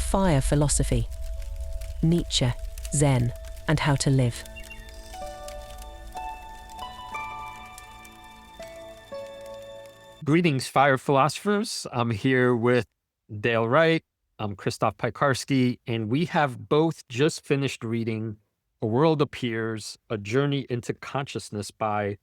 fire philosophy, Nietzsche, Zen, and how to live. Greetings, fire philosophers. I'm here with Dale Wright. I'm Christoph Piekarski, and we have both just finished reading A World Appears, A Journey into Consciousness by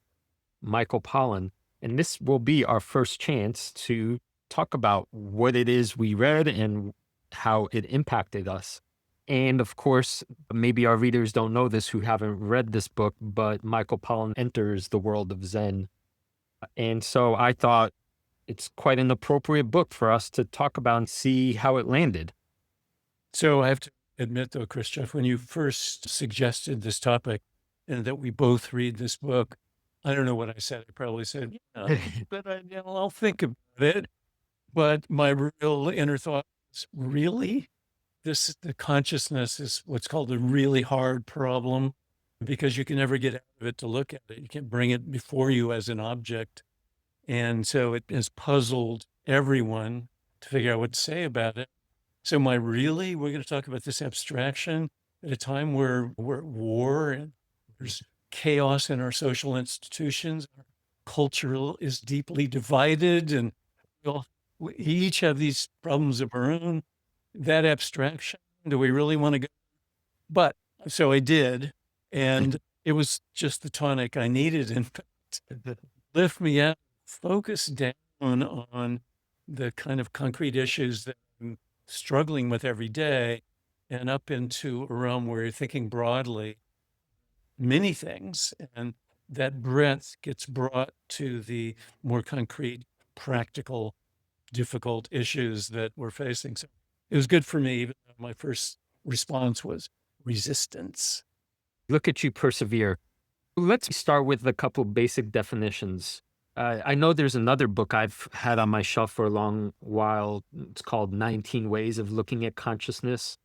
Michael Pollan. And this will be our first chance to talk about what it is we read and how it impacted us. And of course, maybe our readers don't know this who haven't read this book, but Michael Pollan enters the world of Zen. And so I thought it's quite an appropriate book for us to talk about and see how it landed. So I have to admit, though, Christoph, when you first suggested this topic and that we both read this book, I don't know what I said. I probably said, yeah, but I'll think about it. But my real inner thought was, really? The consciousness is what's called a really hard problem because you can never get out of it to look at it. You can't bring it before you as an object. And so it has puzzled everyone to figure out what to say about it. So we're going to talk about this abstraction at a time where we're at war and there's chaos in our social institutions. Our culture is deeply divided and we each have these problems of our own. That abstraction, do we really want to go? But so I did, and it was just the tonic I needed, in fact, to lift me out, focus down on the kind of concrete issues that I'm struggling with every day, and up into a realm where you're thinking broadly, many things, and that breadth gets brought to the more concrete, practical, difficult issues that we're facing. So it was good for me, even though my first response was resistance. Look at you persevere. Let's start with a couple basic definitions. I know there's another book I've had on my shelf for a long while. It's called 19 Ways of Looking at Consciousness.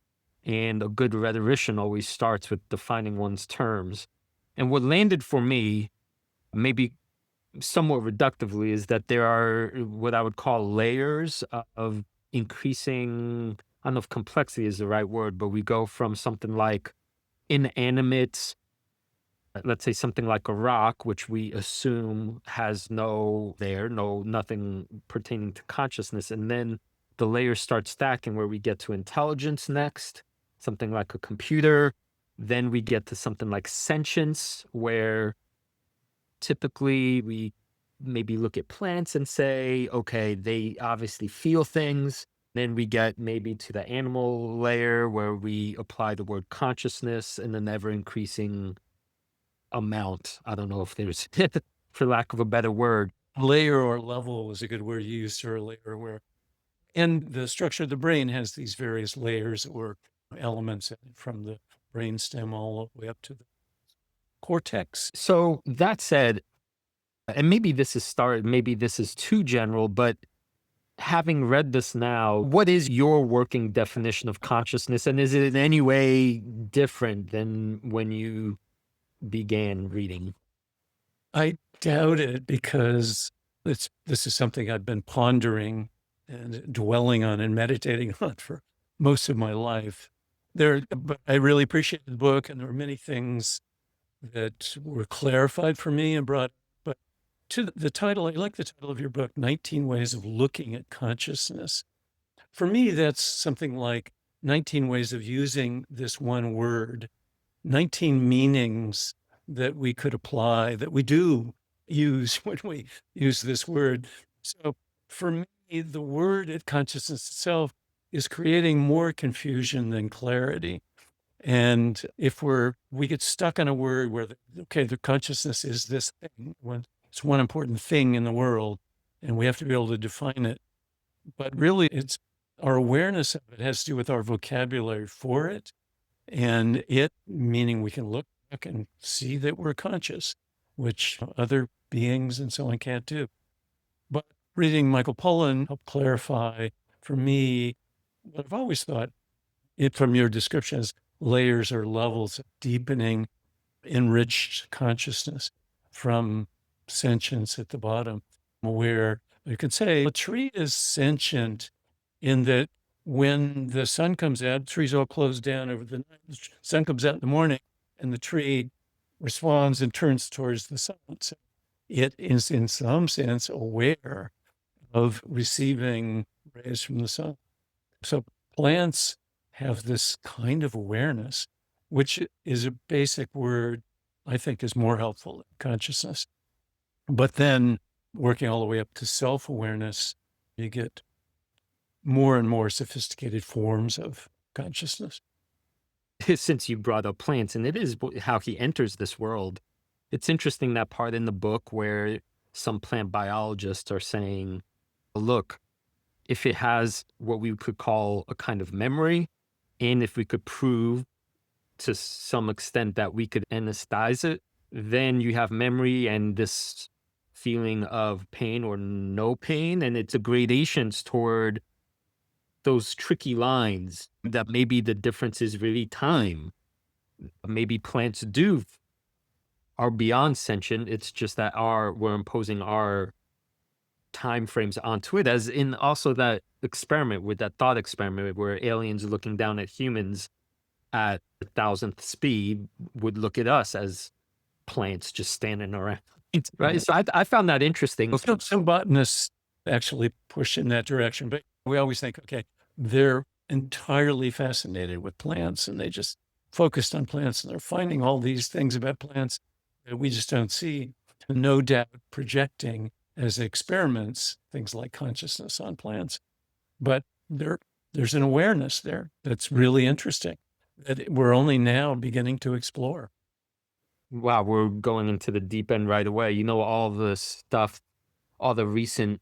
And a good rhetorician always starts with defining one's terms. And what landed for me, maybe somewhat reductively, is that there are what I would call layers of increasing, I don't know if complexity is the right word, but we go from something like inanimate, let's say something like a rock, which we assume has nothing pertaining to consciousness. And then the layers start stacking where we get to intelligence next, something like a computer. Then we get to something like sentience, where typically we maybe look at plants and say, okay, they obviously feel things. Then we get maybe to the animal layer where we apply the word consciousness in an ever increasing amount. I don't know if there's, for lack of a better word. Layer or level was a good word you used earlier, where, and the structure of the brain has these various layers or elements from the brainstem all the way up to the cortex. So that said, and maybe this is too general, but having read this now, what is your working definition of consciousness? And is it in any way different than when you began reading? I doubt it, because this is something I've been pondering and dwelling on and meditating on for most of my life. But I really appreciate the book, and there were many things that were clarified for me and brought. But to the title, I like the title of your book, 19 Ways of Looking at Consciousness. For me, that's something like 19 ways of using this one word, 19 meanings that we could apply, that we do use when we use this word. So for me, the word at consciousness itself is creating more confusion than clarity. And if we get stuck on a word where, the consciousness is this thing, when it's one important thing in the world, and we have to be able to define it. But really, it's our awareness of it has to do with our vocabulary for it, and it meaning we can look back and see that we're conscious, which other beings and so on can't do. But reading Michael Pollan helped clarify for me what I've always thought from your description as layers or levels of deepening, enriched consciousness from sentience at the bottom, where you can say a tree is sentient in that when the sun comes out, trees all close down over the night. The sun comes out in the morning, and the tree responds and turns towards the sun. So it is, in some sense, aware of receiving rays from the sun. So plants have this kind of awareness, which is a basic word I think is more helpful than consciousness. But then working all the way up to self-awareness, you get more and more sophisticated forms of consciousness. Since you brought up plants, and it is how he enters this world, it's interesting that part in the book where some plant biologists are saying, look, if it has what we could call a kind of memory, and if we could prove to some extent that we could anesthetize it, then you have memory and this feeling of pain or no pain, and it's a gradations toward those tricky lines that maybe the difference is really time. Maybe plants are beyond sentient. It's just that we're imposing our time frames onto it, as in also that experiment with that thought experiment where aliens looking down at humans at 1,000th speed would look at us as plants just standing around. Right. So I found that interesting. Some botanists actually push in that direction, but we always think, okay, they're entirely fascinated with plants and they just focused on plants and they're finding all these things about plants that we just don't see. No doubt projecting as experiments, things like consciousness on plants. But there's an awareness there that's really interesting that we're only now beginning to explore. Wow, we're going into the deep end right away. You know, all the stuff, all the recent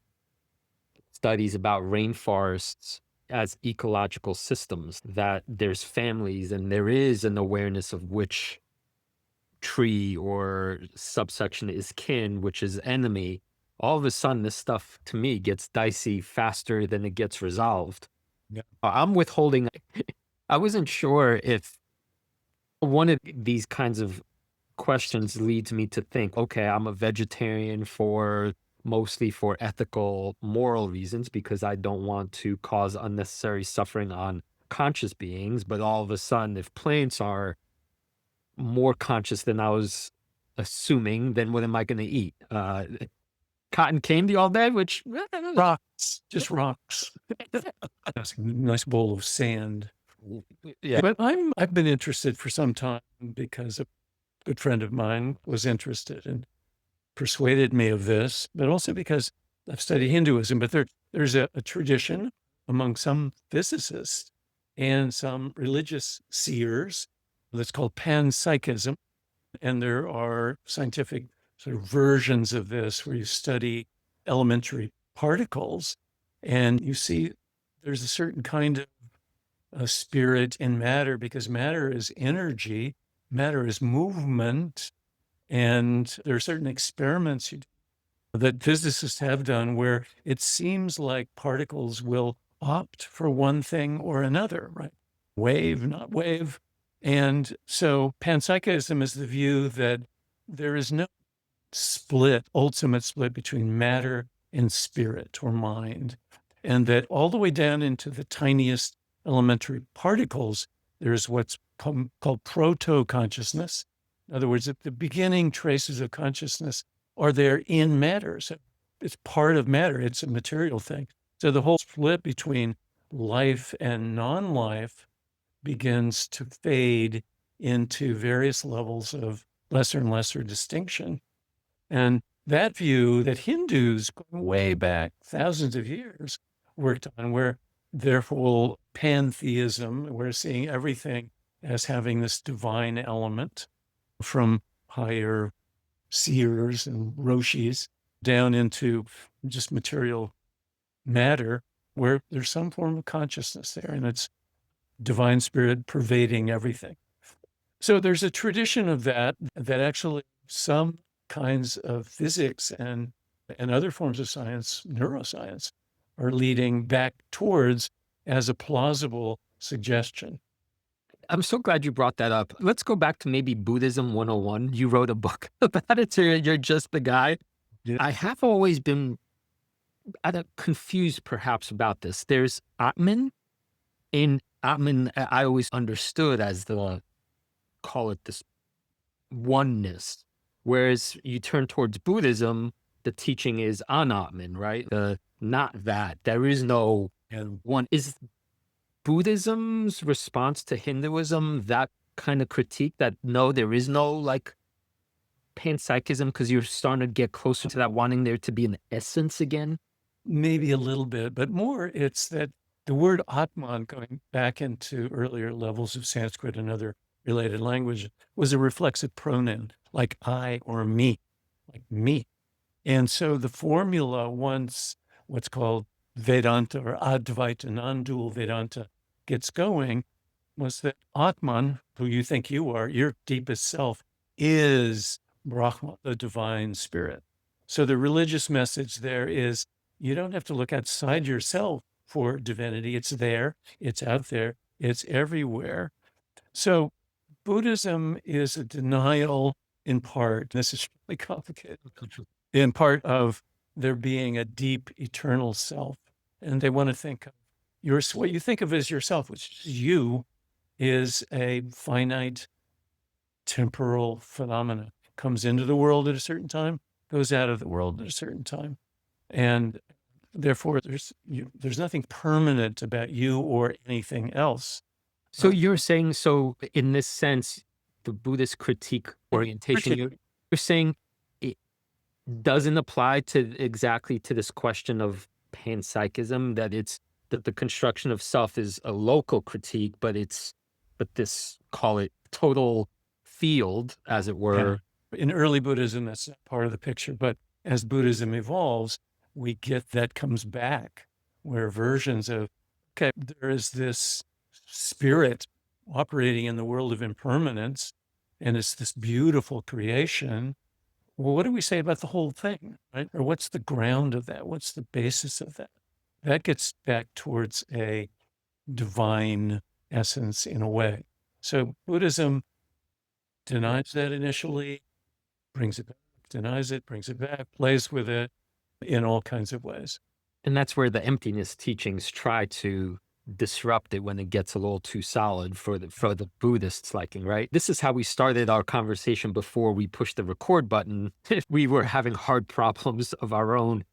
studies about rainforests as ecological systems, that there's families and there is an awareness of which tree or subsection is kin, which is enemy. All of a sudden, this stuff to me gets dicey faster than it gets resolved. Yeah. I'm withholding. I wasn't sure if one of these kinds of questions leads me to think, okay, I'm a vegetarian mostly for ethical, moral reasons, because I don't want to cause unnecessary suffering on conscious beings. But all of a sudden, if plants are more conscious than I was assuming, then what am I going to eat? Cotton candy all day, which Rocks, just rocks. That's a nice bowl of sand. Yeah. But I've been interested for some time because a good friend of mine was interested and persuaded me of this, but also because I've studied Hinduism, but there's a tradition among some physicists and some religious seers that's called panpsychism. And there are scientific sort of versions of this where you study elementary particles and you see there's a certain kind of a spirit in matter, because matter is energy, matter is movement. And there are certain experiments that physicists have done where it seems like particles will opt for one thing or another, right? Wave, not wave. And so panpsychism is the view that there is no ultimate split between matter and spirit or mind. And that all the way down into the tiniest elementary particles, there's what's called proto-consciousness. In other words, the beginning traces of consciousness are there in matter. So it's part of matter. It's a material thing. So the whole split between life and non-life begins to fade into various levels of lesser and lesser distinction. And that view that Hindus going way back thousands of years worked on, where their whole pantheism, we're seeing everything as having this divine element, from higher seers and roshis down into just material matter, where there's some form of consciousness there, and it's divine spirit pervading everything. So there's a tradition of that actually some kinds of physics and other forms of science, neuroscience, are leading back towards as a plausible suggestion. I'm so glad you brought that up. Let's go back to maybe Buddhism 101. You wrote a book about it, so you're just the guy. Yeah. I have always been confused perhaps about this. There's Atman In Atman, I always understood as call it this oneness. Whereas you turn towards Buddhism, the teaching is anatman, right? Not that. There is no And one. Is Buddhism's response to Hinduism that kind of critique that no, there is no like panpsychism because you're starting to get closer to that wanting there to be an essence again? maybe a little bit, but more it's that the word Atman, going back into earlier levels of Sanskrit and other related language, was a reflexive pronoun, like I or me, like me. And so the formula, once what's called Vedanta or Advaita, non-dual Vedanta, gets going, was that Atman, who you think you are, your deepest self, is Brahma, the divine spirit. So the religious message there is you don't have to look outside yourself for divinity. It's there, it's out there, it's everywhere. So Buddhism is a denial in part, this is really complicated, in part of there being a deep eternal self. And they want to think of what you think of as yourself, which is you, is a finite temporal phenomena. Comes into the world at a certain time, goes out of the world at a certain time. And therefore there's nothing permanent about you or anything else. So you're saying, so in this sense, the Buddhist critique orientation, you're saying it doesn't apply to exactly to this question of panpsychism, that it's that the construction of self is a local critique, but this, call it total field, as it were. In early Buddhism, that's not part of the picture, but as Buddhism evolves, we get that comes back where versions of, okay, there is this spirit operating in the world of impermanence, and it's this beautiful creation. Well, what do we say about the whole thing, right? Or what's the ground of that? What's the basis of that? That gets back towards a divine essence in a way. So Buddhism denies that initially, brings it back, denies it, brings it back, plays with it in all kinds of ways. And that's where the emptiness teachings try to disrupt it when it gets a little too solid for the Buddhists' liking, right? This is how we started our conversation before we pushed the record button. We were having hard problems of our own.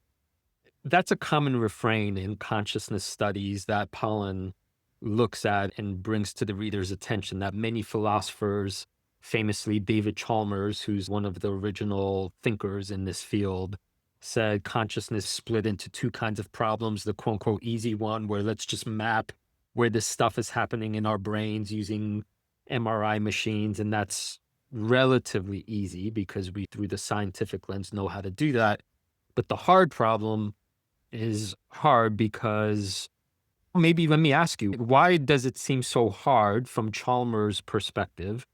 That's a common refrain in consciousness studies that Pollan looks at and brings to the reader's attention, that many philosophers, famously David Chalmers, who's one of the original thinkers in this field, said consciousness split into two kinds of problems: the quote unquote easy one, where let's just map where this stuff is happening in our brains using MRI machines. And that's relatively easy because we, through the scientific lens, know how to do that. But the hard problem is hard because, maybe let me ask you, why does it seem so hard from Chalmers' perspective?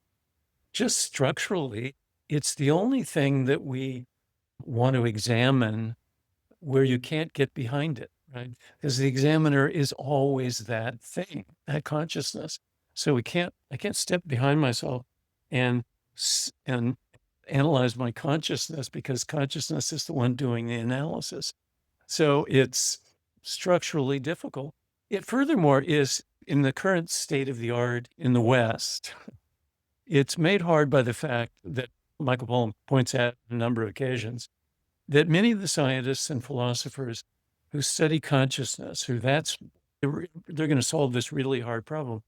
Just structurally, it's the only thing that we want to examine where you can't get behind it, right? Because the examiner is always that thing, that consciousness. So I can't step behind myself and analyze my consciousness, because consciousness is the one doing the analysis. So it's structurally difficult. It furthermore is, in the current state of the art in the West, it's made hard by the fact that Michael Pollan points out on a number of occasions that many of the scientists and philosophers who study consciousness, they're going to solve this really hard problem,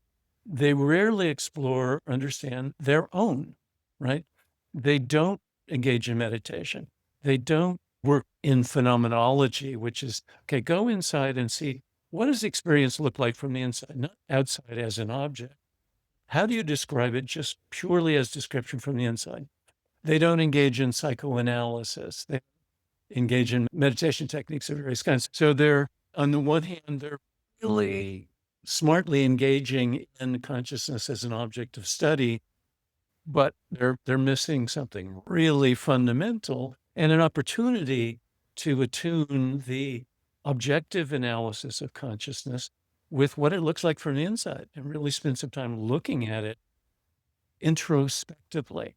they rarely explore, understand their own, right? They don't engage in meditation. They don't work in phenomenology, which is, okay, go inside and see, what does experience look like from the inside, not outside as an object? How do you describe it just purely as description from the inside? They don't engage in psychoanalysis. They engage in meditation techniques of various kinds. So they're, on the one hand, they're really smartly engaging in consciousness as an object of study, but they're missing something really fundamental and an opportunity to attune the objective analysis of consciousness with what it looks like from the inside, and really spend some time looking at it introspectively.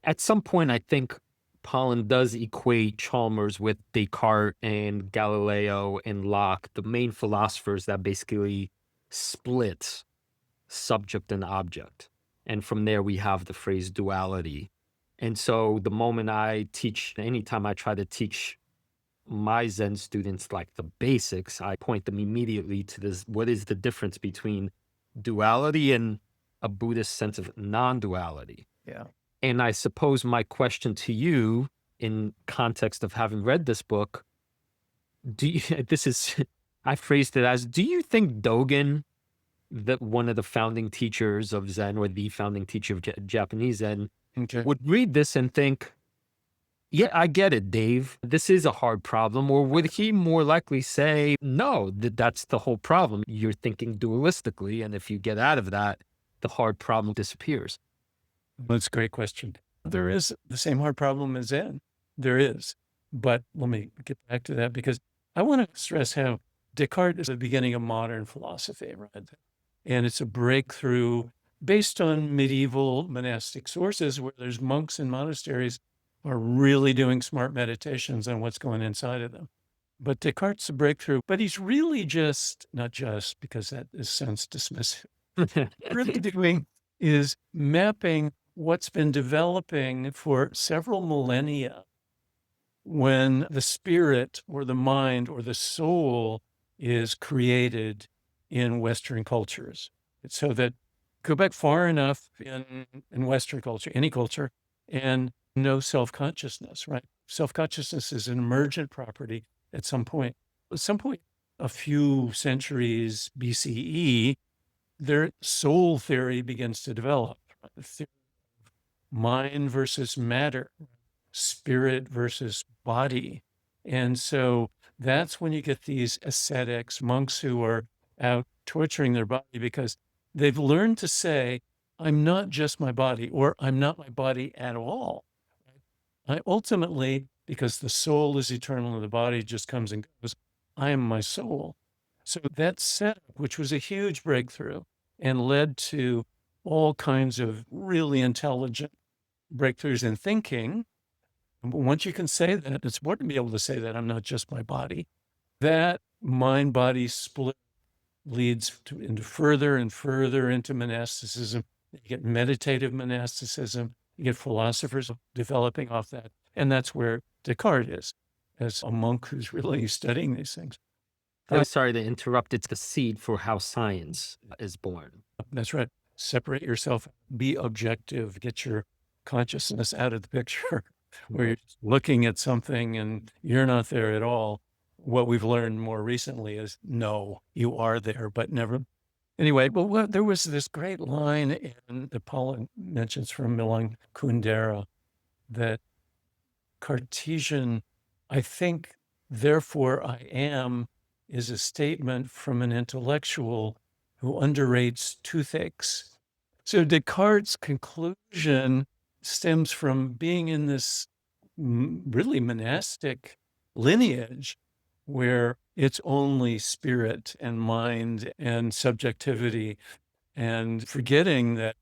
At some point, I think Pollan does equate Chalmers with Descartes and Galileo and Locke, the main philosophers that basically split subject and object. And from there, we have the phrase duality. And so the moment I teach, anytime I try to teach my Zen students like the basics, I point them immediately to this: what is the difference between duality and a Buddhist sense of non-duality? Yeah. And I suppose my question to you, in context of having read this book, do you, this is, I phrased it as, do you think Dogen, that one of the founding teachers of Zen, or the founding teacher of Japanese Zen, Okay. would read this and think, yeah, I get it, Dave, this is a hard problem? Or would he more likely say, no, that's the whole problem. You're thinking dualistically. And if you get out of that, the hard problem disappears. That's a great question. There is the same hard problem as Zen. There is. But let me get back to that, because I want to stress how Descartes is the beginning of modern philosophy, right? And it's a breakthrough based on medieval monastic sources where there's monks in monasteries are really doing smart meditations on what's going inside of them. But Descartes' a breakthrough, but he's really just, not just because that sounds dismissive, really doing is mapping what's been developing for several millennia when the spirit or the mind or the soul is created in Western cultures. So that go back far enough in Western culture, any culture, and no self-consciousness, right? Self-consciousness is an emergent property at some point. At some point, a few centuries BCE, their soul theory begins to develop. The theory of mind versus matter, spirit versus body. And so that's when you get these ascetics, monks who are out torturing their body because they've learned to say, I'm not just my body, or I'm not my body at all. I ultimately, because the soul is eternal and the body just comes and goes, I am my soul. So that setup, which was a huge breakthrough and led to all kinds of really intelligent breakthroughs in thinking. But once you can say that, it's important to be able to say that I'm not just my body. That mind-body split leads into further and further into monasticism. You get meditative monasticism. You get philosophers developing off that. And that's where Descartes is, as a monk who's really studying these things. I'm sorry to interrupt. It's the seed for how science is born. That's right. Separate yourself, be objective, get your consciousness out of the picture where you're just looking at something and you're not there at all. What we've learned more recently is, no, you are there, but never. Anyway, well, there was this great line in that Pollan mentions from Milan Kundera that Cartesian, I think, therefore I am, is a statement from an intellectual who underrates toothaches. So Descartes' conclusion stems from being in this really monastic lineage where it's only spirit and mind and subjectivity, and forgetting that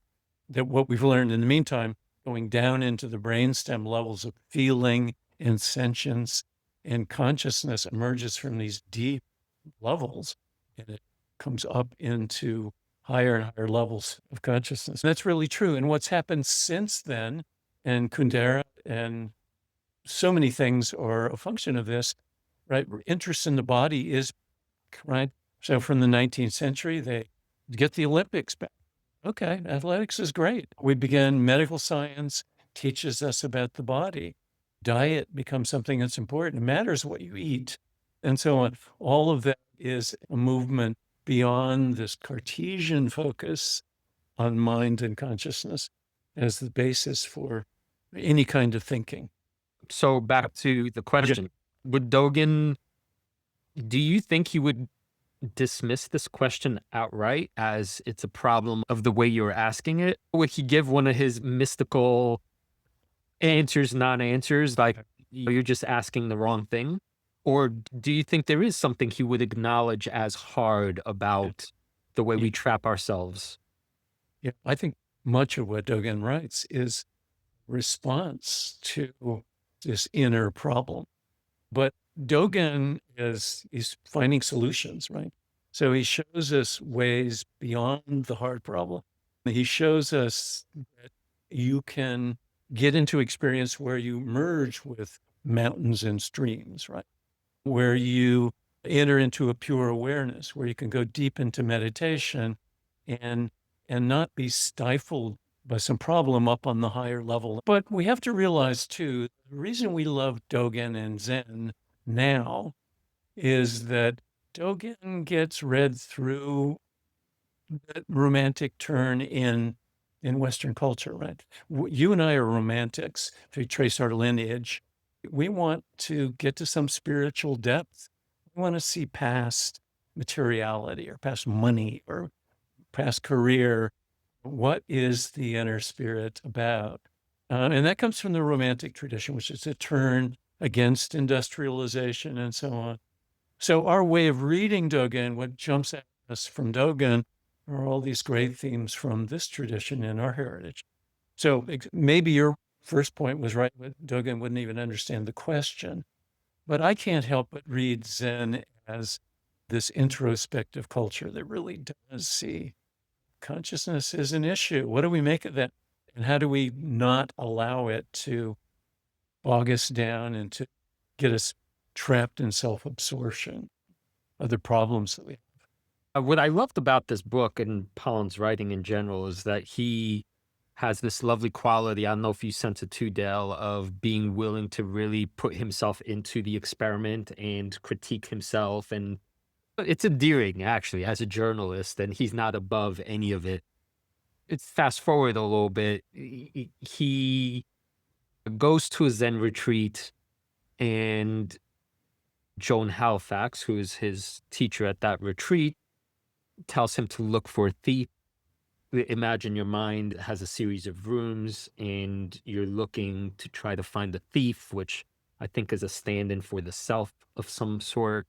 what we've learned in the meantime, going down into the brainstem levels of feeling and sentience and consciousness emerges from these deep levels, and it comes up into higher and higher levels of consciousness. And that's really true. And what's happened since then, and Kundera and so many things are a function of this, right? Interest in the body is, right? So from the 19th century, they get the Olympics back. Okay, athletics is great. We began medical science teaches us about the body. Diet becomes something that's important. It matters what you eat, and so on. All of that is a movement beyond this Cartesian focus on mind and consciousness as the basis for any kind of thinking. So back to the question, would Dogen, do you think he would dismiss this question outright as it's a problem of the way you're asking it? Would he give one of his mystical answers, non-answers, like you're just asking the wrong thing? Or do you think there is something he would acknowledge as hard about the way we trap ourselves? Yeah, I think much of what Dogen writes is response to this inner problem. But Dogen is finding solutions, right? So he shows us ways beyond the hard problem. He shows us that you can get into experience where you merge with mountains and streams, right? Where you enter into a pure awareness, where you can go deep into meditation and not be stifled by some problem up on the higher level. But we have to realize too, the reason we love Dogen and Zen now is that Dogen gets read through the romantic turn in Western culture, right? You and I are romantics. If we trace our lineage, we want to get to some spiritual depth. We want to see past materiality or past money or past career. What is the inner spirit about? And that comes from the romantic tradition, which is a turn against industrialization and so on. So our way of reading Dogen, what jumps at us from Dogen are all these great themes from this tradition in our heritage. So maybe your first point was right, but Dogen wouldn't even understand the question. But I can't help but read Zen as this introspective culture that really does see consciousness is an issue. What do we make of that? And how do we not allow it to bog us down and to get us trapped in self-absorption? Other problems that we have. What I loved about this book and Pollan's writing in general is that he has this lovely quality. I don't know if you sense it too, Dale, of being willing to really put himself into the experiment and critique himself. And it's endearing, actually, as a journalist, and he's not above any of it. It's fast forward a little bit. He goes to a Zen retreat, and Joan Halifax, who is his teacher at that retreat, tells him to look for a thief. Imagine your mind has a series of rooms and you're looking to try to find a thief, which I think is a stand-in for the self of some sort.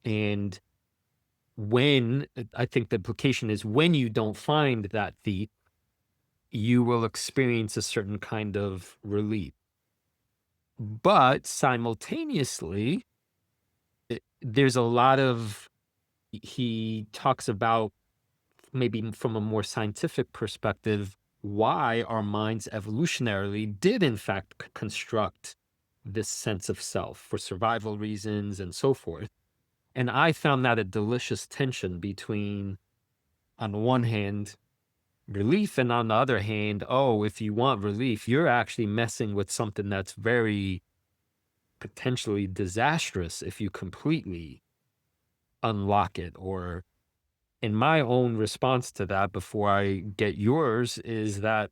And when, I think the implication is when you don't find that thief, you will experience a certain kind of relief. But simultaneously, there's a lot of, he talks about maybe from a more scientific perspective, why our minds evolutionarily did in fact construct this sense of self for survival reasons and so forth. And I found that a delicious tension between, on one hand, relief, and on the other hand, oh, if you want relief, you're actually messing with something that's very potentially disastrous if you completely unlock it. Or in my own response to that, before I get yours, is that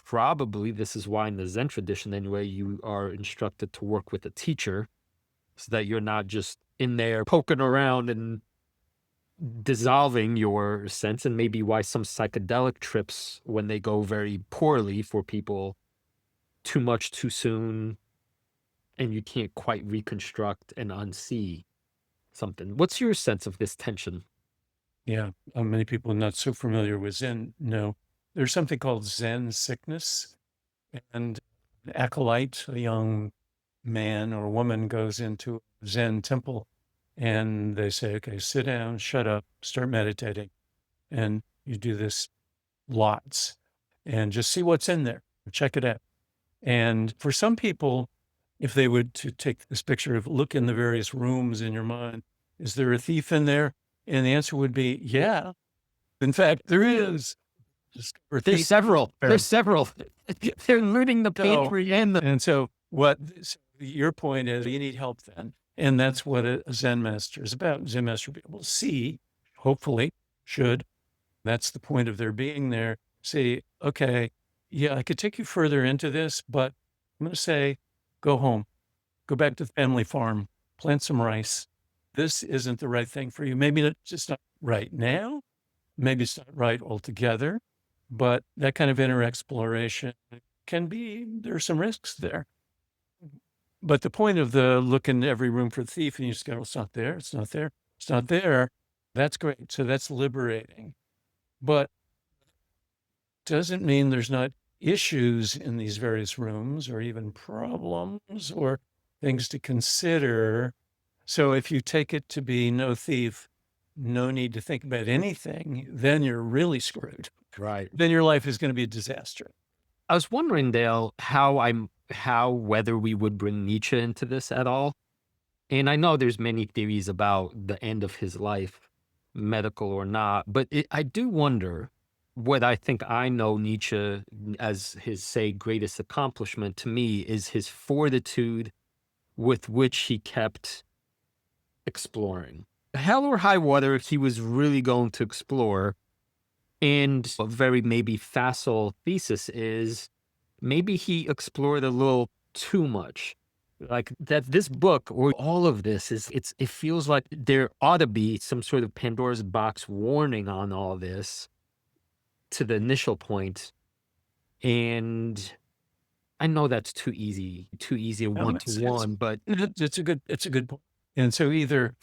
probably this is why in the Zen tradition anyway, you are instructed to work with a teacher so that you're not just in there poking around and dissolving your sense. And maybe why some psychedelic trips, when they go very poorly for people, too much too soon, and you can't quite reconstruct and unsee something. What's your sense of this tension? Yeah, many people not so familiar with Zen know there's something called Zen sickness, and an acolyte, a young man or woman, goes into a Zen temple, and they say, "Okay, sit down, shut up, start meditating," and you do this lots, and just see what's in there, check it out. And for some people, if they would to take this picture of look in the various rooms in your mind, is there a thief in there? And the answer would be, yeah. In fact, there is. There's several. There's several. They're looting the So- pantry and the. And so what so your point is, you need help then. And that's what a Zen master is about. Zen master will be able to see, hopefully, should. That's the point of their being there. Say, okay, yeah, I could take you further into this, but I'm going to say, go home, go back to the family farm, plant some rice. This isn't the right thing for you. Maybe it's just not right now. Maybe it's not right altogether, but that kind of inner exploration can be, there are some risks there. But the point of the look in every room for the thief and you just go, it's not there, it's not there, it's not there. That's great. So that's liberating. But doesn't mean there's not issues in these various rooms or even problems or things to consider. So if you take it to be no thief, no need to think about anything, then you're really screwed. Right. Then your life is going to be a disaster. I was wondering, Dale, how whether we would bring Nietzsche into this at all. And I know there's many theories about the end of his life, medical or not, but I do wonder what I think I know Nietzsche as his, say, greatest accomplishment to me is his fortitude with which he kept exploring. Hell or high water, he was really going to explore. And a very maybe facile thesis is maybe he explored a little too much. Like that this book or all of this it feels like there ought to be some sort of Pandora's box warning on all this to the initial point. And I know that's too easy a one to one, but It's a good point. And so either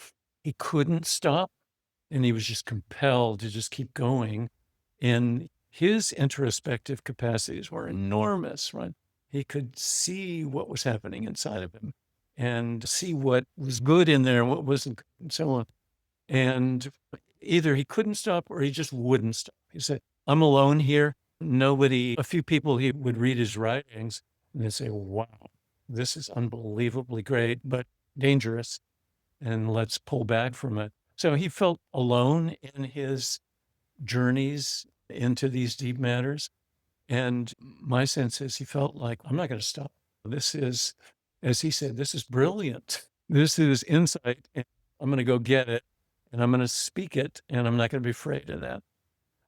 he couldn't stop and he was just compelled to just keep going, and his introspective capacities were enormous, right? He could see what was happening inside of him and see what was good in there and what wasn't good and so on. And either he couldn't stop or he just wouldn't stop. He said, I'm alone here. Nobody, a few people, he would read his writings and they'd say, wow, this is unbelievably great, but dangerous. And let's pull back from it. So he felt alone in his journeys into these deep matters. And my sense is he felt like, I'm not going to stop. This is, as he said, this is brilliant. This is insight. And I'm going to go get it and I'm going to speak it. And I'm not going to be afraid of that.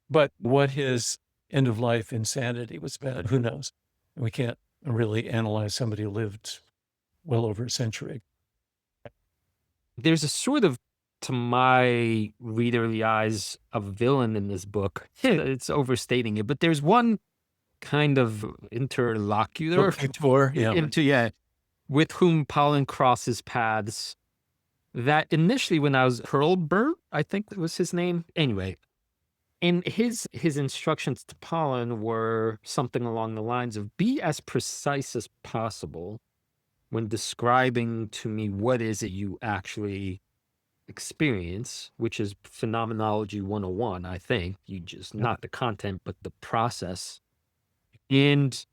But what his end of life insanity was about, who knows? We can't really analyze somebody who lived well over a century. there's a sort of, to my readerly eyes, a villain in this book. It's overstating it, but there's one kind of interlocutor with whom Pollan crosses paths that initially when I was Hurlburt, I think was his name. Anyway, and his instructions to Pollan were something along the lines of be as precise as possible when describing to me what is it you actually experience, which is phenomenology 101, I think. You just, not the content, but the process. And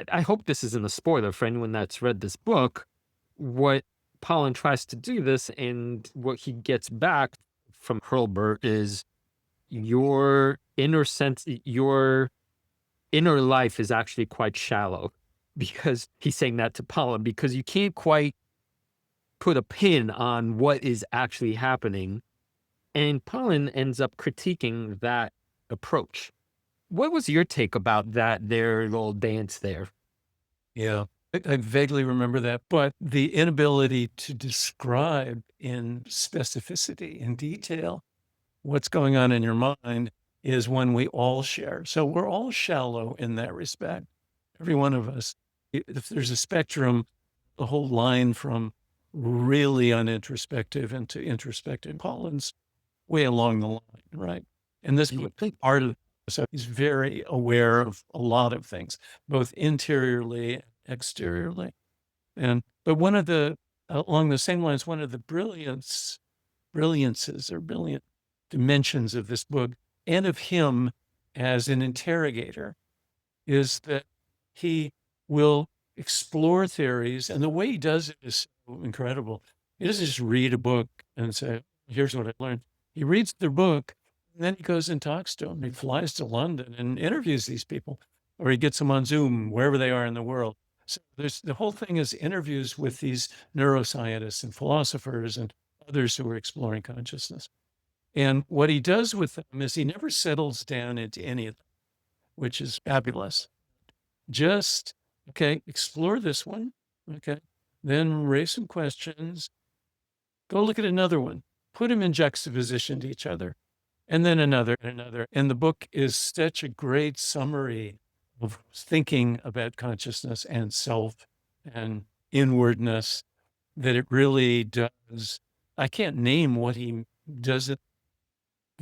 I hope this isn't a spoiler for anyone that's read this book. What Pollan tries to do this, and what he gets back from Hurlburt is your inner sense, your inner life is actually quite shallow, because he's saying that to Pollan, because you can't quite put a pin on what is actually happening. And Pollan ends up critiquing that approach. What was your take about that, their little dance there? Yeah, I vaguely remember that, but the inability to describe in specificity, in detail, what's going on in your mind is one we all share. So we're all shallow in that respect, every one of us. If there's a spectrum, the whole line from really unintrospective into introspective, Pollan's way along the line, right? And this part of, so he's very aware of a lot of things, both interiorly and exteriorly. But one of the, along the same lines, one of the brilliances or brilliant dimensions of this book and of him as an interrogator is that he will explore theories. And the way he does it is so incredible. He doesn't just read a book and say, here's what I learned. He reads the book and then he goes and talks to them. He flies to London and interviews these people, or he gets them on Zoom, wherever they are in the world. So the whole thing is interviews with these neuroscientists and philosophers and others who are exploring consciousness. And what he does with them is he never settles down into any of them, which is fabulous. Just, okay, explore this one. Okay. Then raise some questions. Go look at another one. Put them in juxtaposition to each other. And then another and another. And the book is such a great summary of thinking about consciousness and self and inwardness that it really does. I can't name what he does it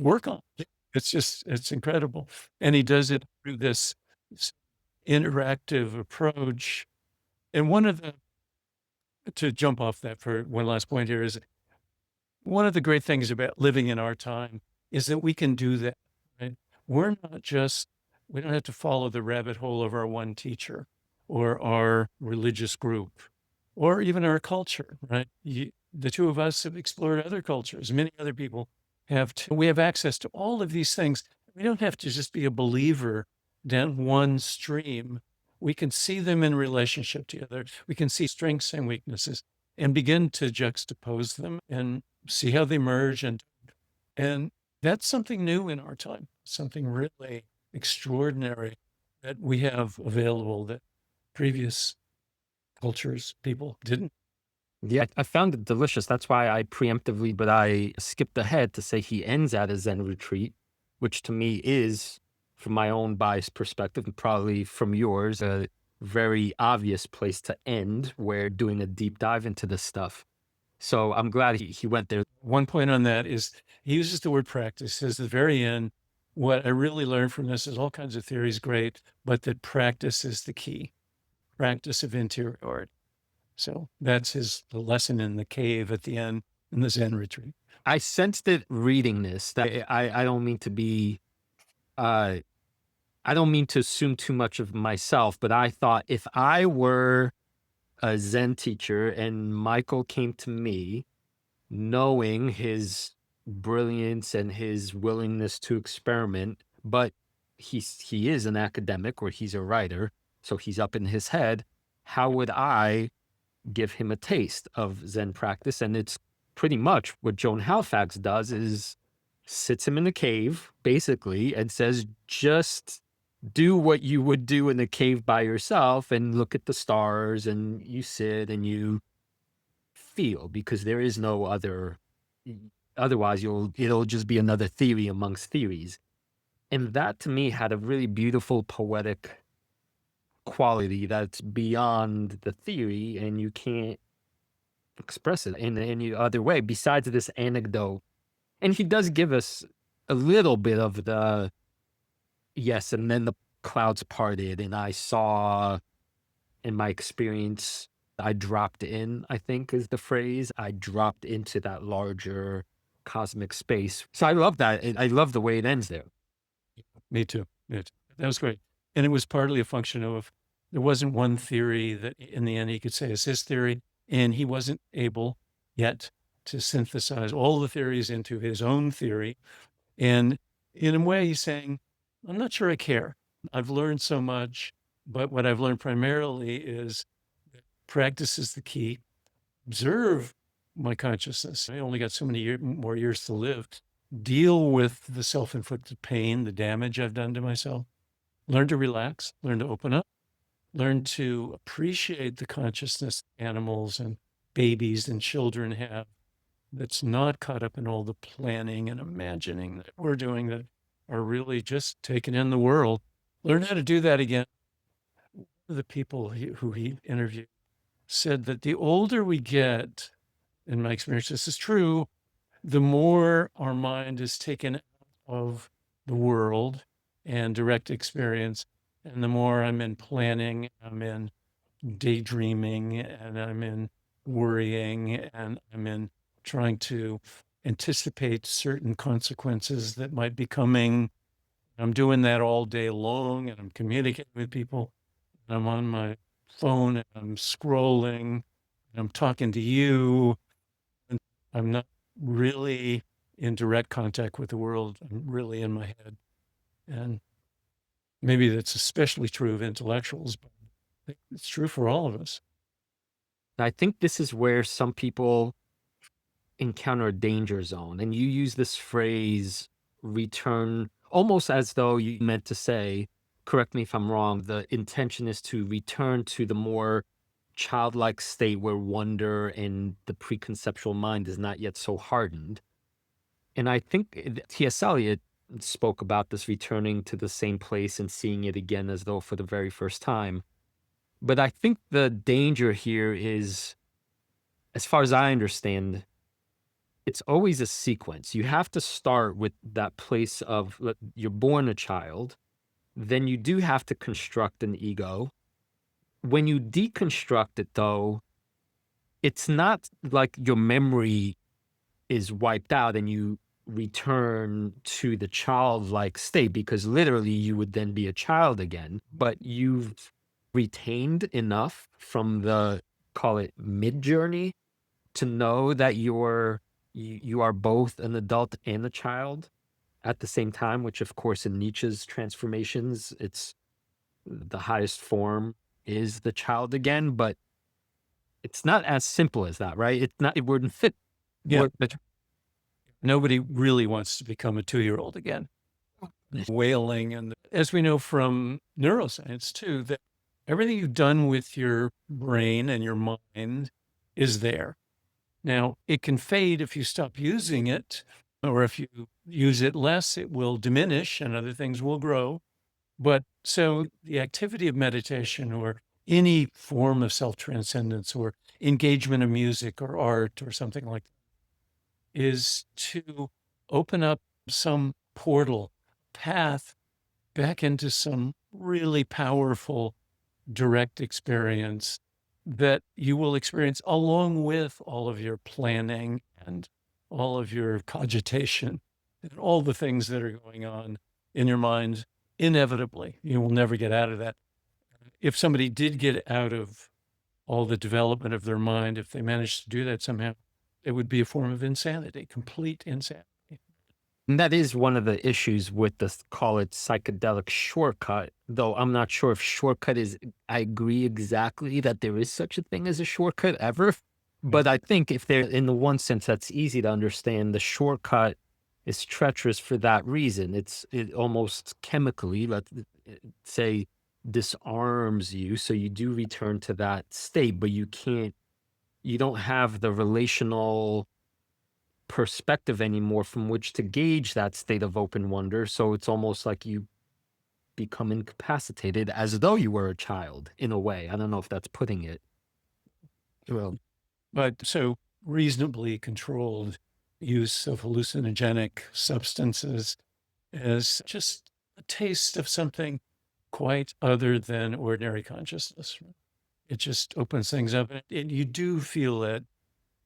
work on. It's incredible. And he does it through this interactive approach. And one of the, to jump off that for one last point here, is one of the great things about living in our time is that we can do that, right? We're not just, we don't have to follow the rabbit hole of our one teacher or our religious group or even our culture, right? The two of us have explored other cultures. Many other people have too. We have access to all of these things. We don't have to just be a believer down one stream. We can see them in relationship to other. We can see strengths and weaknesses and begin to juxtapose them and see how they merge. And that's something new in our time, something really extraordinary that we have available that previous cultures, people didn't. Yeah, I found it delicious. That's why I preemptively, but I skipped ahead to say he ends at a Zen retreat, which to me is, from my own biased perspective, and probably from yours, a very obvious place to end where doing a deep dive into this stuff. So I'm glad he went there. One point on that is he uses the word practice. Says at the very end, what I really learned from this is all kinds of theories, great, but that practice is the key, practice of interiority. So that's the lesson in the cave at the end in the Zen retreat. I sensed it reading this. That I don't mean to be, I don't mean to assume too much of myself, but I thought if I were a Zen teacher and Michael came to me knowing his brilliance and his willingness to experiment, but he is an academic or he's a writer, so he's up in his head, how would I give him a taste of Zen practice? And it's pretty much what Joan Halifax does is sits him in a cave, basically, and says, just do what you would do in a cave by yourself and look at the stars, and you sit and you feel, because there is no other, otherwise it'll just be another theory amongst theories. And that to me had a really beautiful poetic quality that's beyond the theory, and you can't express it in any other way besides this anecdote. And he does give us a little bit of the yes, and then the clouds parted, and I saw, in my experience, I dropped in, I think is the phrase. I dropped into that larger cosmic space. So I love that. I love the way it ends there. Me too. That was great. And it was partly a function of there wasn't one theory that in the end he could say is his theory, and he wasn't able yet to synthesize all the theories into his own theory. And in a way, he's saying, I'm not sure I care. I've learned so much, but what I've learned primarily is practice is the key. Observe my consciousness. I only got so many more years to live. Deal with the self-inflicted pain, the damage I've done to myself. Learn to relax, learn to open up, learn to appreciate the consciousness animals and babies and children have that's not caught up in all the planning and imagining that we're doing that are really just taking in the world. Learn how to do that again. One of the people who he interviewed said that the older we get, in my experience, this is true, the more our mind is taken out of the world and direct experience, and the more I'm in planning, I'm in daydreaming, and I'm in worrying, and I'm in trying to anticipate certain consequences that might be coming. I'm doing that all day long, and I'm communicating with people. And I'm on my phone, and I'm scrolling, and I'm talking to you, and I'm not really in direct contact with the world. I'm really in my head. And maybe that's especially true of intellectuals, but I think it's true for all of us. I think this is where some people encounter a danger zone. And you use this phrase, return, almost as though you meant to say, correct me if I'm wrong, the intention is to return to the more childlike state where wonder and the preconceptual mind is not yet so hardened. And I think T.S. Eliot spoke about this returning to the same place and seeing it again as though for the very first time. But I think the danger here is, as far as I understand, it's always a sequence. You have to start with that place of you're born a child, then you do have to construct an ego. When you deconstruct it, though, it's not like your memory is wiped out and you return to the childlike state, because literally you would then be a child again, but you've retained enough from the, call it, mid journey, to know that you are both an adult and a child at the same time, which of course in Nietzsche's transformations, it's the highest form is the child again, but it's not as simple as that, right? It's not, it wouldn't fit. Yeah, but nobody really wants to become a 2-year-old again. Wailing, and as we know from neuroscience too, that everything you've done with your brain and your mind is there. Now, it can fade if you stop using it, or if you use it less, it will diminish and other things will grow. But so the activity of meditation or any form of self-transcendence or engagement in music or art or something like that is to open up some portal path back into some really powerful direct experience that you will experience along with all of your planning and all of your cogitation and all the things that are going on in your mind. Inevitably, you will never get out of that. If somebody did get out of all the development of their mind, if they managed to do that somehow, it would be a form of insanity, complete insanity. And that is one of the issues with the, call it, psychedelic shortcut, though I'm not sure if shortcut is, I agree exactly that there is such a thing as a shortcut ever. But I think if they're, in the one sense, that's easy to understand, the shortcut is treacherous for that reason. It almost chemically, let's say, disarms you. So you do return to that state, but you don't have the relational perspective anymore from which to gauge that state of open wonder. So it's almost like you become incapacitated as though you were a child in a way. I don't know if that's putting it well. But so reasonably controlled use of hallucinogenic substances is just a taste of something quite other than ordinary consciousness. It just opens things up. And you do feel it,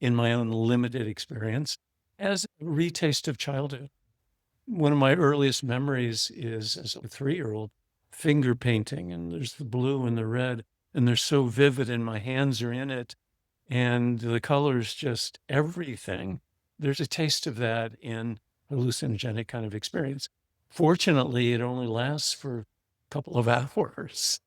in my own limited experience, as a retaste of childhood. One of my earliest memories is as a 3-year-old finger painting, and there's the blue and the red, and they're so vivid, and my hands are in it, and the colors, just everything. There's a taste of that in hallucinogenic kind of experience. Fortunately, it only lasts for a couple of hours.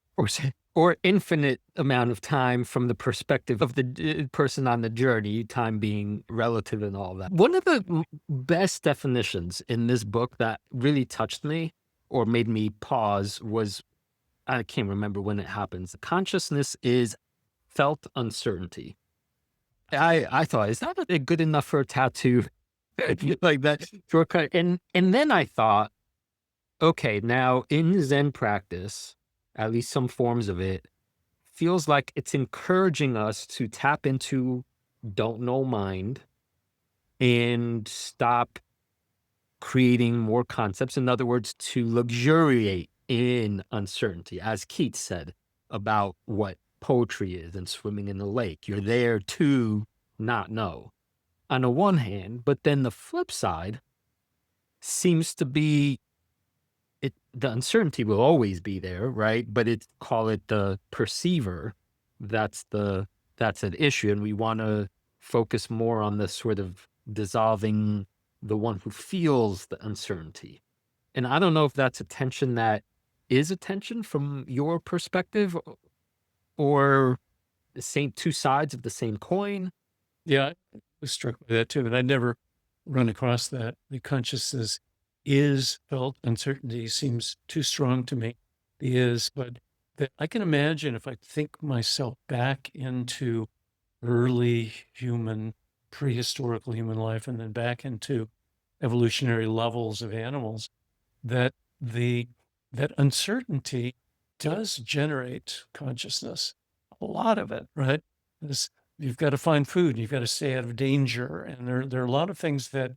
Or infinite amount of time from the perspective of the person on the journey, time being relative and all that. One of the best definitions in this book that really touched me or made me pause was, I can't remember when it happens. Consciousness is felt uncertainty. I thought, is that good enough for a tattoo? Like that shortcut. And then I thought, okay, now in Zen practice, at least some forms of it, feels like it's encouraging us to tap into don't know mind and stop creating more concepts. In other words, to luxuriate in uncertainty, as Keats said about what poetry is and swimming in the lake. You're there to not know on the one hand, but then the flip side seems to be the uncertainty will always be there, right? But call it the perceiver. That's an issue. And we want to focus more on the sort of dissolving the one who feels the uncertainty. And I don't know if that's a tension that is a tension from your perspective, or the same two sides of the same coin. Yeah, I was struck by that too, but I'd never run across that. The consciousness is felt uncertainty seems too strong to me. But that I can imagine if I think myself back into early human, prehistorical human life, and then back into evolutionary levels of animals, that that uncertainty does generate consciousness. A lot of it, right? You've got to find food, you've got to stay out of danger, and there are a lot of things that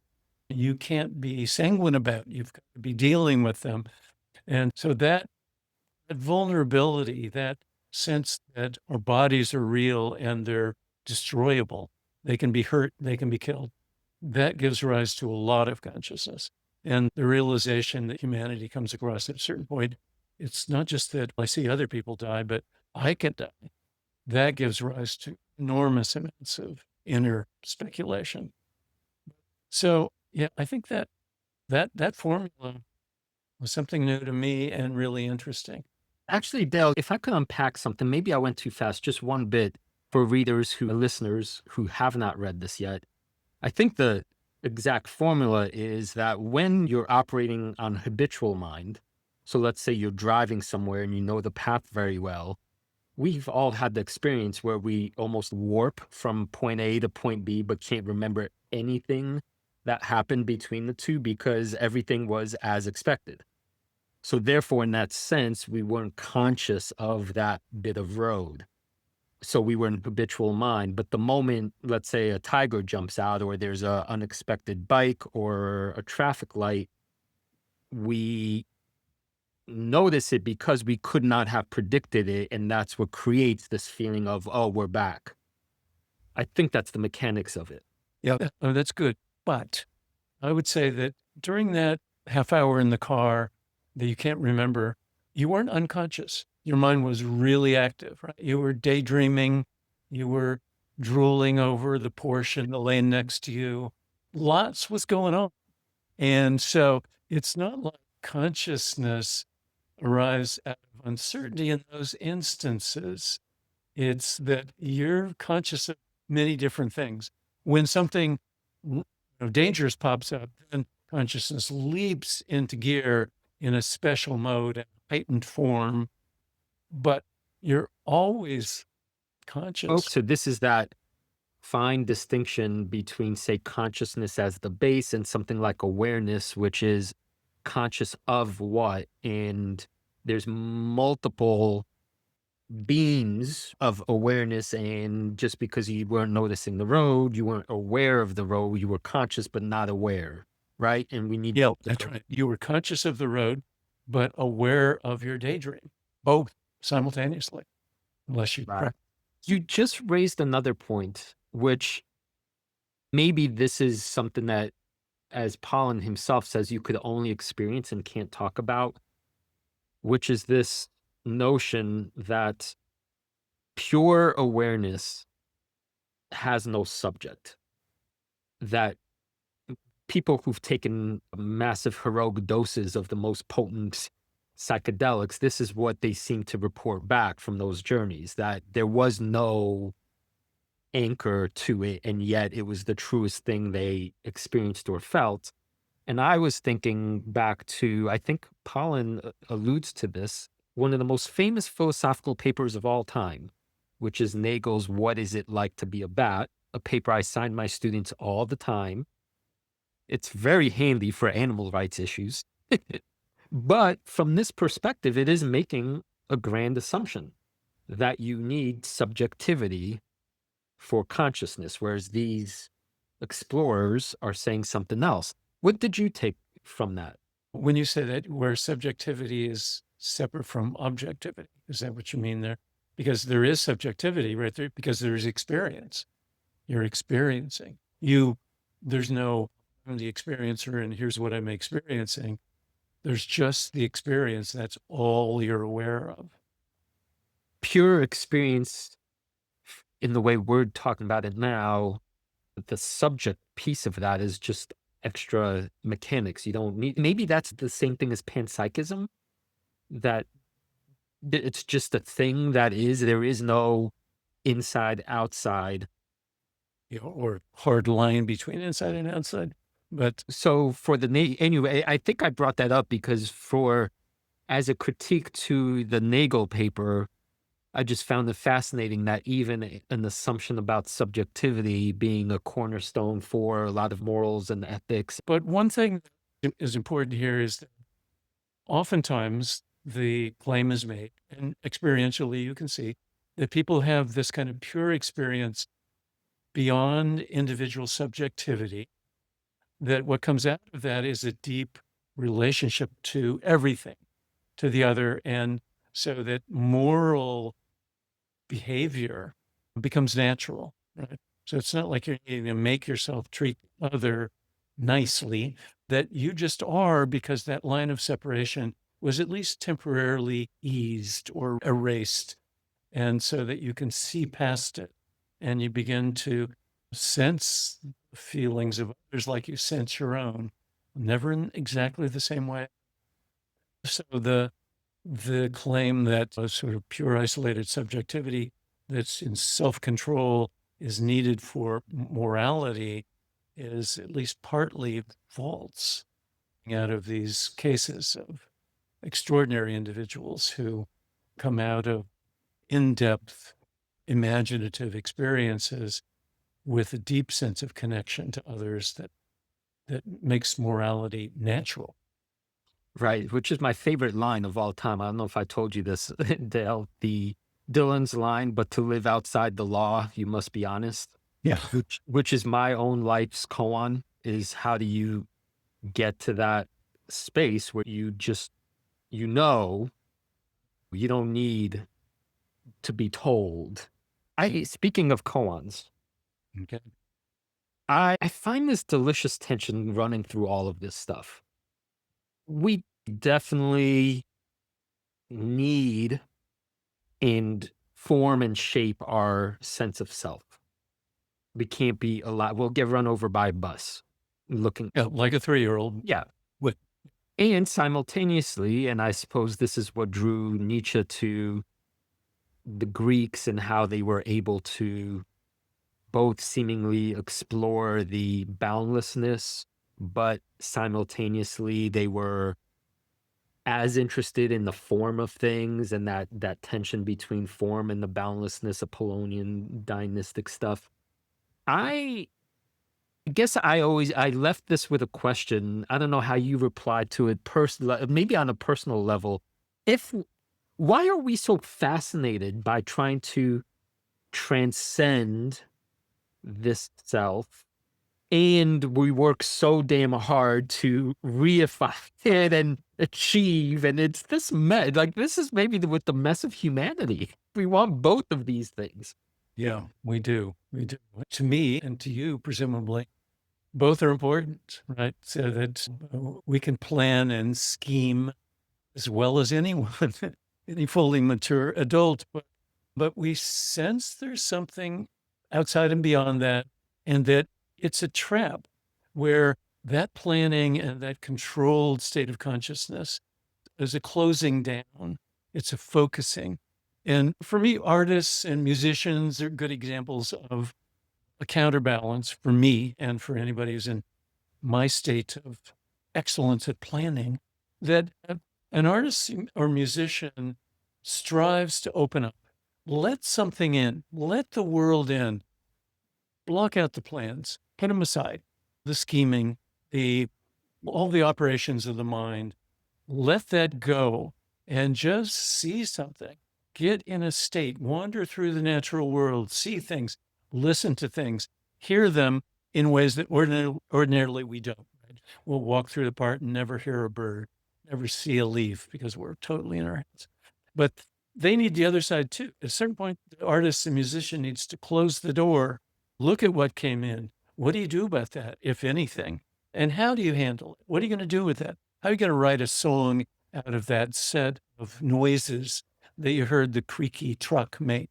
you can't be sanguine about. You've got to be dealing with them. And so that vulnerability, that sense that our bodies are real and they're destroyable, they can be hurt, they can be killed. that gives rise to a lot of consciousness. And the realization that humanity comes across at a certain point, it's not just that I see other people die, but I can die. That gives rise to enormous amounts of inner speculation. So yeah, I think that formula was something new to me and really interesting. Actually, Dale, if I could unpack something, maybe I went too fast, just one bit for listeners who have not read this yet. I think the exact formula is that when you're operating on habitual mind, so let's say you're driving somewhere and you know the path very well, we've all had the experience where we almost warp from point A to point B, but can't remember anything that happened between the two because everything was as expected. So therefore, in that sense, we weren't conscious of that bit of road. So we were in habitual mind. But the moment, let's say, a tiger jumps out or there's a unexpected bike or a traffic light, we notice it because we could not have predicted it. And that's what creates this feeling of, oh, we're back. I think that's the mechanics of it. Yeah, that's good. But I would say that during that half hour in the car that you can't remember, you weren't unconscious. Your mind was really active, right? You were daydreaming. You were drooling over the Porsche in the lane next to you. Lots was going on. And so it's not like consciousness arrives out of uncertainty in those instances. It's that you're conscious of many different things. When something dangerous pops up, then consciousness leaps into gear in a special mode and heightened form, but you're always conscious. Oh, so this is that fine distinction between, say, consciousness as the base and something like awareness, which is conscious of what? And there's multiple beams of awareness. And just because you weren't noticing the road, you weren't aware of the road, you were conscious but not aware, right? And we need that's right. You were conscious of the road, but aware of your daydream, both simultaneously, unless you Right. You just raised another point, which maybe this is something that, as Pollan himself says, you could only experience and can't talk about, which is this notion that pure awareness has no subject. That people who've taken massive heroic doses of the most potent psychedelics, this is what they seem to report back from those journeys, that there was no anchor to it, and yet it was the truest thing they experienced or felt. And I was thinking back to, I think Pollan alludes to this, one of the most famous philosophical papers of all time, which is Nagel's What Is It Like to Be a Bat, a paper I sign my students all the time. It's very handy for animal rights issues. But from this perspective, it is making a grand assumption that you need subjectivity for consciousness, whereas these explorers are saying something else. What did you take from that? When you say that, where subjectivity is separate from objectivity, is that what you mean there? Because there is subjectivity right there, because there's experience. You're experiencing. There's no, I'm the experiencer and here's what I'm experiencing. There's just the experience. That's all you're aware of. Pure experience in the way we're talking about it now, the subject piece of that is just extra mechanics. You don't need, maybe that's the same thing as panpsychism, that it's just a thing that is, there is no inside, outside. Or hard line between inside and outside. But so for anyway, I think I brought that up because as a critique to the Nagel paper, I just found it fascinating that even an assumption about subjectivity being a cornerstone for a lot of morals and ethics. But one thing that is important here is that oftentimes the claim is made, and experientially you can see that people have this kind of pure experience beyond individual subjectivity, that what comes out of that is a deep relationship to everything, to the other, and so that moral behavior becomes natural, right? So it's not like you're needing to make yourself treat other nicely, that you just are, because that line of separation was at least temporarily eased or erased. And so that you can see past it and you begin to sense the feelings of others like you sense your own, never in exactly the same way. So the claim that a sort of pure isolated subjectivity that's in self-control is needed for morality is at least partly false out of these cases of extraordinary individuals who come out of in-depth imaginative experiences with a deep sense of connection to others that makes morality natural. Right, which is my favorite line of all time. I don't know if I told you this, Dale, the Dylan's line, but to live outside the law, you must be honest. Yeah. Which is my own life's koan, is how do you get to that space where you just, you know, you don't need to be told. Speaking of koans, Okay. I find this delicious tension running through all of this stuff. We definitely need and form and shape our sense of self. We can't be alive. We'll get run over by a bus looking. Yeah, like a 3-year-old. Yeah. With And simultaneously, and I suppose this is what drew Nietzsche to the Greeks and how they were able to both seemingly explore the boundlessness, but simultaneously they were as interested in the form of things and that tension between form and the boundlessness of Pollonian dynastic stuff. I guess I left this with a question. I don't know how you replied to it personally, maybe on a personal level. If Why are we so fascinated by trying to transcend this self, and we work so damn hard to reify it and achieve, and it's this like this is maybe with the mess of humanity. We want both of these things. Yeah, we do. We do. To me and to you, presumably, both are important, right? So that we can plan and scheme as well as anyone, any fully mature adult, but we sense there's something outside and beyond that, and that it's a trap where that planning and that controlled state of consciousness is a closing down. It's a focusing. And for me, artists and musicians are good examples of a counterbalance for me and for anybody who's in my state of excellence at planning, that an artist or musician strives to open up, let something in, let the world in, block out the plans, put them aside, the scheming, all the operations of the mind, let that go and just see something. Get in a state, wander through the natural world, see things, listen to things, hear them in ways that ordinarily we don't. Right? We'll walk through the park and never hear a bird, never see a leaf because we're totally in our heads. But they need the other side too. At a certain point, the artist and musician needs to close the door, look at what came in. What do you do about that, if anything? And how do you handle it? What are you going to do with that? How are you going to write a song out of that set of noises that you heard the creaky truck make?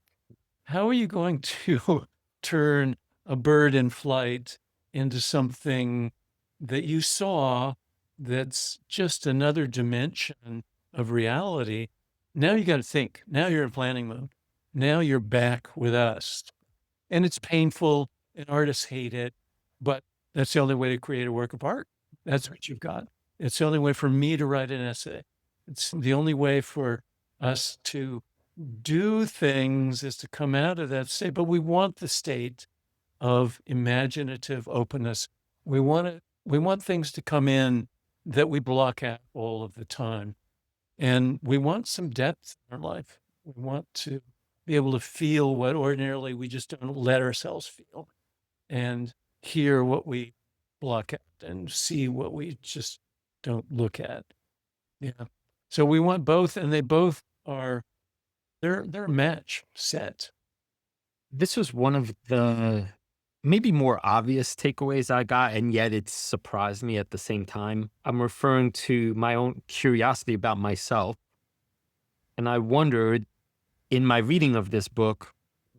How are you going to turn a bird in flight into something that you saw that's just another dimension of reality? Now you got to think. Now you're in planning mode. Now you're back with us. And it's painful and artists hate it, but that's the only way to create a work of art. That's what you've got. It's the only way for me to write an essay. It's the only way for us to do things is to come out of that state. But we want the state of imaginative openness. We want things to come in that we block out all of the time. And we want some depth in our life. We want to be able to feel what ordinarily we just don't let ourselves feel, and hear what we block out and see what we just don't look at. Yeah. So we want both, and they both are, they're a match set. This was one of the maybe more obvious takeaways I got, and yet it surprised me at the same time. I'm referring to my own curiosity about myself. And I wondered in my reading of this book,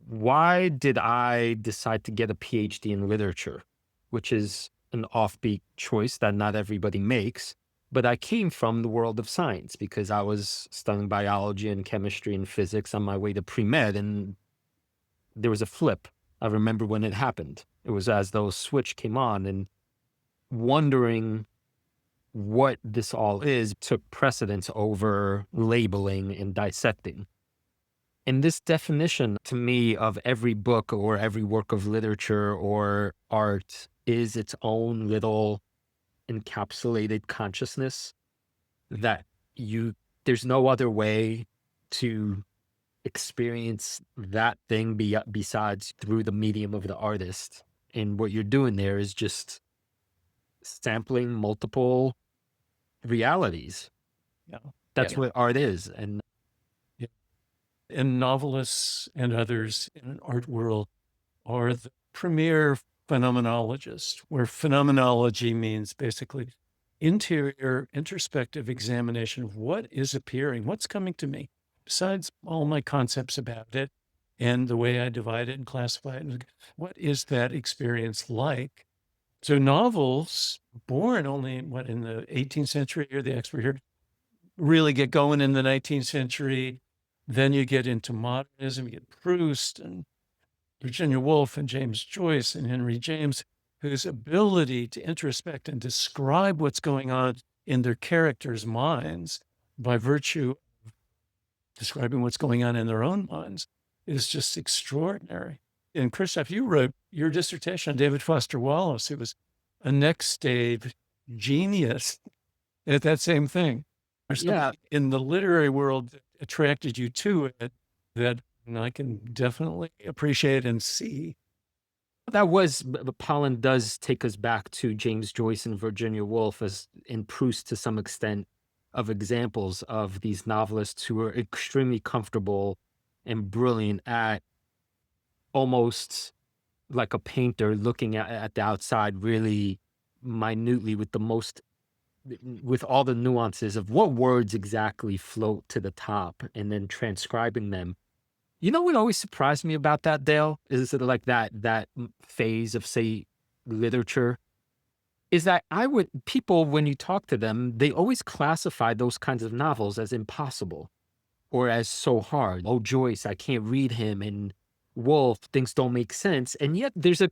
why did I decide to get a PhD in literature, which is an offbeat choice that not everybody makes. But I came from the world of science because I was studying biology and chemistry and physics on my way to pre-med, and there was a flip. I remember when it happened. It was as though a switch came on, and wondering what this all is took precedence over labeling and dissecting. And this definition to me of every book or every work of literature or art is its own little encapsulated consciousness that there's no other way to experience that thing besides through the medium of the artist. And what you're doing there is just sampling multiple realities. Yeah. That's what art is. And And novelists and others in an art world are the premier phenomenologists, where phenomenology means basically interior, introspective examination of what is appearing, what's coming to me, besides all my concepts about it and the way I divide it and classify it. What is that experience like? So novels, born only, in the 18th century, you're the expert here, really get going in the 19th century. Then you get into modernism, you get Proust and Virginia Woolf and James Joyce and Henry James, whose ability to introspect and describe what's going on in their characters' minds by virtue of describing what's going on in their own minds is just extraordinary. And Christoph, you wrote your dissertation on David Foster Wallace, who was a next stage genius at that same thing. yeah, In the literary world that attracted you to it that I can definitely appreciate and see. but Pollan does take us back to James Joyce and Virginia Woolf as in Proust to some extent of examples of these novelists who are extremely comfortable and brilliant at almost like a painter looking at the outside really minutely with all the nuances of what words exactly float to the top and then transcribing them. You know what always surprised me about that, Dale, is sort of like that phase of, say, literature, is that people, when you talk to them, they always classify those kinds of novels as impossible or as so hard. Oh, Joyce, I can't read him, and Wolf, things don't make sense. And yet there's a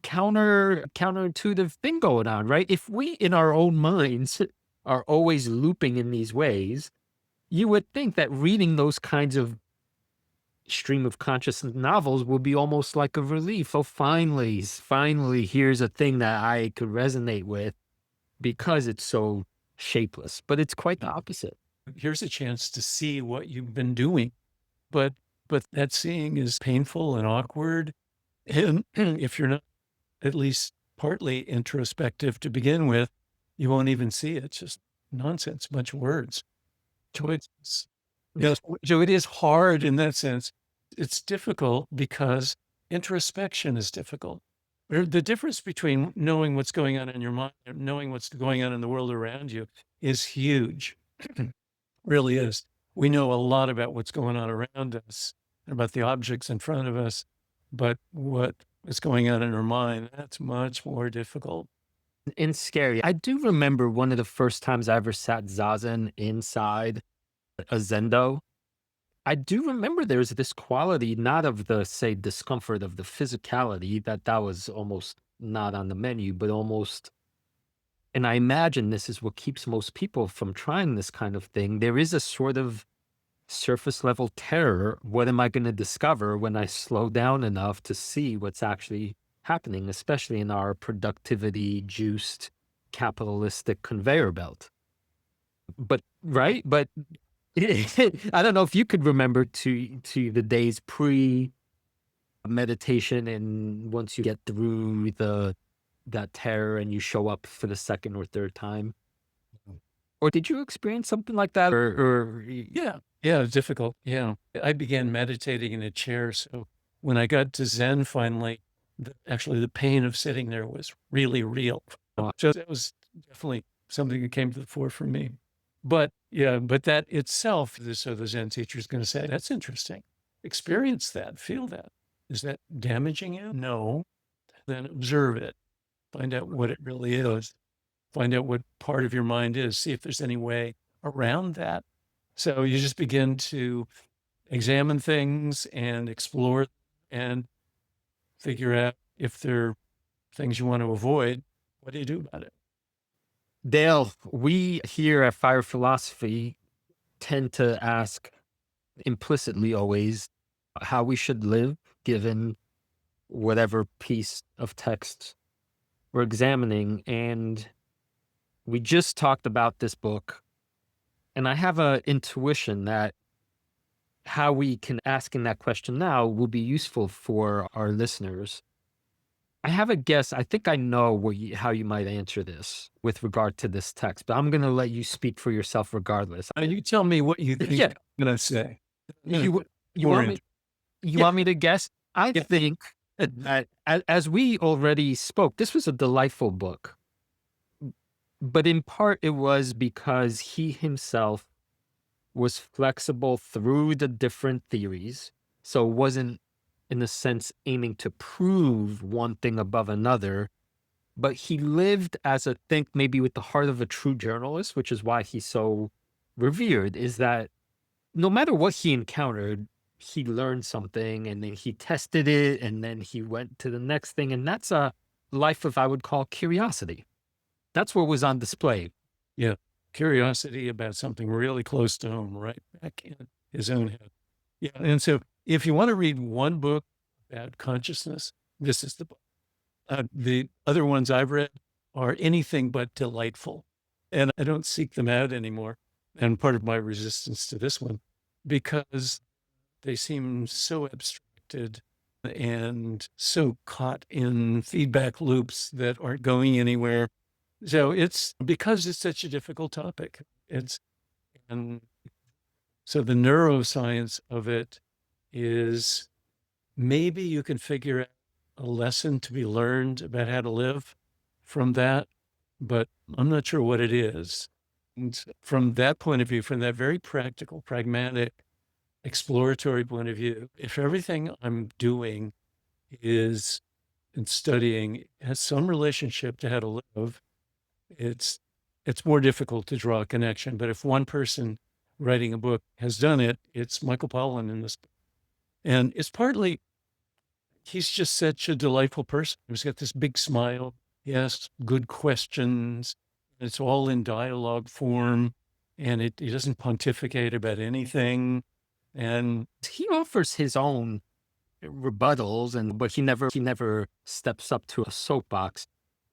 counterintuitive thing going on, right? If we in our own minds are always looping in these ways, you would think that reading those kinds of stream of consciousness novels would be almost like a relief. Oh, finally, here's a thing that I could resonate with because it's so shapeless. But it's quite the opposite. Here's a chance to see what you've been doing. But that seeing is painful and awkward. And if you're not at least partly introspective to begin with, you won't even see it. It's just nonsense, a bunch of words. Choices. Yes. So it is hard in that sense. It's difficult because introspection is difficult. The difference between knowing what's going on in your mind and knowing what's going on in the world around you is huge. Really is. We know a lot about what's going on around us and about the objects in front of us, but what is going on in our mind, that's much more difficult. And scary. I do remember one of the first times I ever sat zazen inside a zendo. I do remember there was this quality, not of the, say, discomfort of the physicality, that was almost not on the menu, but almost, and I imagine this is what keeps most people from trying this kind of thing. There is a sort of surface level terror. What am I going to discover when I slow down enough to see what's actually happening, especially in our productivity juiced capitalistic conveyor belt? But right, but I don't know if you could remember to the days pre meditation, and once you get through that terror and you show up for the second or third time. Or did you experience something like that? Or Yeah, it's difficult. Yeah. I began meditating in a chair. So when I got to Zen finally, actually the pain of sitting there was really real. Wow. So that was definitely something that came to the fore for me. But yeah, but that itself, so the Zen teacher is going to say, that's interesting. Experience that, feel that. Is that damaging you? No. Then observe it. Find out what it really is. Find out what part of your mind is. See if there's any way around that. So you just begin to examine things and explore and figure out if there are things you want to avoid. What do you do about it? Dale, we here at Fire Philosophy tend to ask implicitly always how we should live given whatever piece of text we're examining. And we just talked about this book, and I have an intuition that how we can asking that question now will be useful for our listeners. I have a guess. I think I know how you might answer this with regard to this text, but I'm going to let you speak for yourself regardless. You tell me what you think Yeah. I'm going to say. You want me to guess? I Yeah. think that as we already spoke, this was a delightful book. But in part, it was because he himself was flexible through the different theories. So it wasn't, in a sense, aiming to prove one thing above another. But he lived as a think maybe with the heart of a true journalist, which is why he's so revered, is that no matter what he encountered, he learned something and then he tested it and then he went to the next thing. And that's a life of, I would call, curiosity. That's what was on display. Yeah. Curiosity about something really close to home, right back in his own head. Yeah. And so if you want to read one book about consciousness, this is the book. The other ones I've read are anything but delightful, and I don't seek them out anymore. And part of my resistance to this one, because they seem so abstracted and so caught in feedback loops that aren't going anywhere. So it's because it's such a difficult topic. And so the neuroscience of it is maybe you can figure out a lesson to be learned about how to live from that, but I'm not sure what it is. And from that point of view, from that very practical, pragmatic, exploratory point of view, if everything I'm doing is in studying has some relationship to how to live, it's more difficult to draw a connection. But if one person writing a book has done it, it's Michael Pollan in this. And it's partly, he's just such a delightful person. He's got this big smile. He asks good questions. It's all in dialogue form. And he doesn't pontificate about anything. And He offers his own rebuttals, but he never steps up to a soapbox.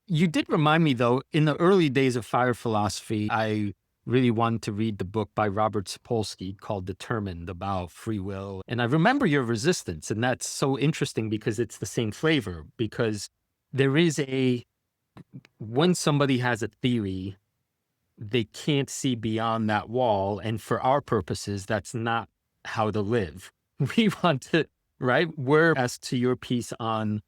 You did remind me, though, in the early days of Fire Philosophy, I really wanted to read the book by Robert Sapolsky called Determined, about free will. And I remember your resistance, and that's so interesting because it's the same flavor, because there is when somebody has a theory, they can't see beyond that wall. And for our purposes, that's not how to live. We want to, right? Whereas to your piece on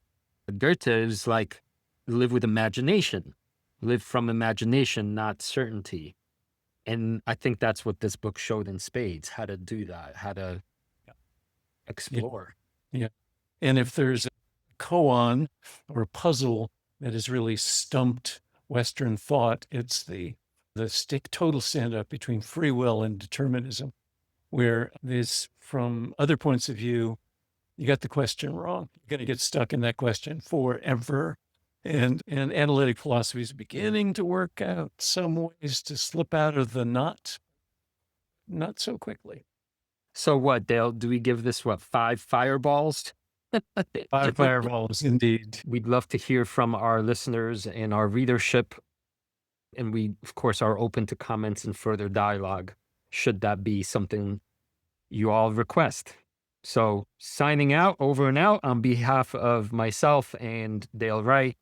Goethe is like, live with imagination, live from imagination, not certainty. And I think that's what this book showed in spades, how to do that, how to explore. Yeah. And if there's a koan or a puzzle that has really stumped Western thought, it's the total stand-up between free will and determinism, where this, from other points of view, you got the question wrong. You're going to get stuck in that question forever. And analytic philosophy is beginning to work out some ways to slip out of the knot, not so quickly. So what, Dale, do we give this, 5 fireballs? 5 fireballs, indeed. We'd love to hear from our listeners and our readership. And we, of course, are open to comments and further dialogue, should that be something you all request. So signing out, over and out, on behalf of myself and Dale Wright,